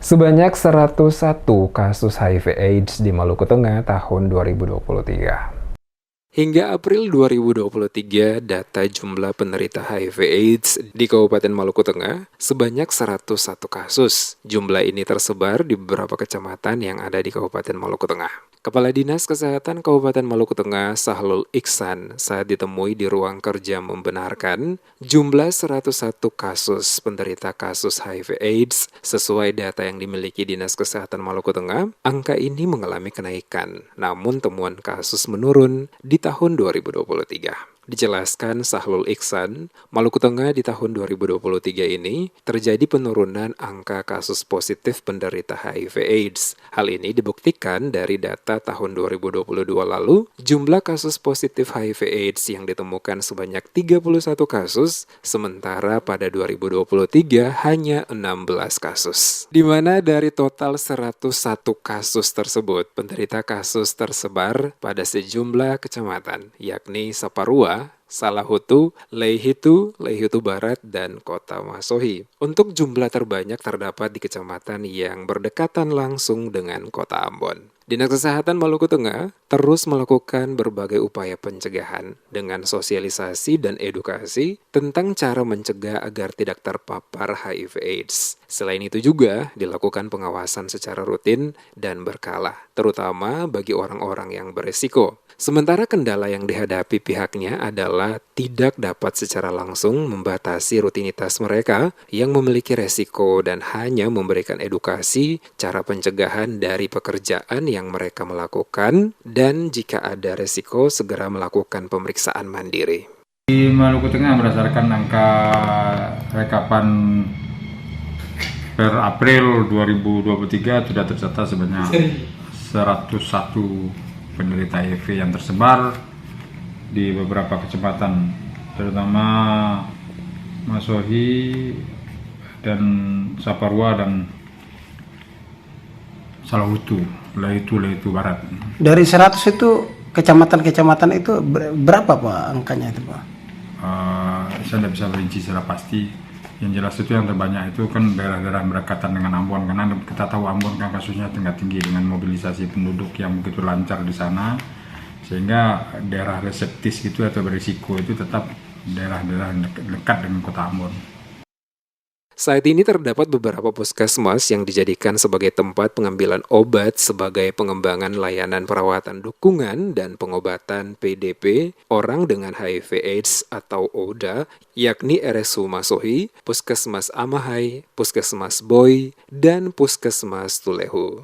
Sebanyak 101 kasus HIV/AIDS di Maluku Tengah tahun 2023. Hingga April 2023, data jumlah penderita HIV/AIDS di Kabupaten Maluku Tengah sebanyak 101 kasus. Jumlah ini tersebar di beberapa kecamatan yang ada di Kabupaten Maluku Tengah. Kepala Dinas Kesehatan Kabupaten Maluku Tengah, Sahlul Iksan, saat ditemui di ruang kerja membenarkan jumlah 101 kasus penderita kasus HIV/AIDS sesuai data yang dimiliki Dinas Kesehatan Maluku Tengah. Angka ini mengalami kenaikan, namun temuan kasus menurun di tahun 2023. Dijelaskan Sahlul Iksan, Maluku Tengah di tahun 2023 ini terjadi penurunan angka kasus positif penderita HIV/AIDS. Hal ini dibuktikan dari data tahun 2022 lalu, jumlah kasus positif HIV/AIDS yang ditemukan sebanyak 31 kasus, sementara pada 2023 hanya 16 kasus. Di mana dari total 101 kasus tersebut, penderita kasus tersebar pada sejumlah kecamatan, yakni Saparua, Salahutu, Leihitu Barat, dan Kota Masohi. Untuk jumlah terbanyak terdapat di kecamatan yang berdekatan langsung dengan Kota Ambon. Dinas Kesehatan Maluku Tengah terus melakukan berbagai upaya pencegahan dengan sosialisasi dan edukasi tentang cara mencegah agar tidak terpapar HIV/AIDS. Selain itu juga dilakukan pengawasan secara rutin dan berkala, terutama bagi orang-orang yang berisiko. Sementara kendala yang dihadapi pihaknya adalah tidak dapat secara langsung membatasi rutinitas mereka yang memiliki resiko dan hanya memberikan edukasi cara pencegahan dari pekerjaan yang mereka melakukan dan jika ada resiko segera melakukan pemeriksaan mandiri. Di Maluku Tengah berdasarkan angka rekapan per April 2023 sudah tercatat sebanyak 101 penderita HIV yang tersebar di beberapa kecamatan, terutama Masohi dan Saparua dan Salahutu, Leihitu Barat. Dari 100 itu kecamatan-kecamatan itu berapa Pak angkanya itu Pak? Saya tidak bisa merinci secara pasti. Yang jelas itu yang terbanyak itu kan daerah-daerah berdekatan dengan Ambon, karena kita tahu Ambon kan kasusnya tinggi dengan mobilisasi penduduk yang begitu lancar di sana, sehingga daerah reseptis itu atau berisiko itu tetap daerah-daerah dekat dengan kota Ambon. Saat ini terdapat beberapa puskesmas yang dijadikan sebagai tempat pengambilan obat sebagai pengembangan layanan perawatan dukungan dan pengobatan PDP orang dengan HIV/AIDS atau ODA, yakni RSU Masohi, Puskesmas Amahai, Puskesmas Boy, dan Puskesmas Tulehu.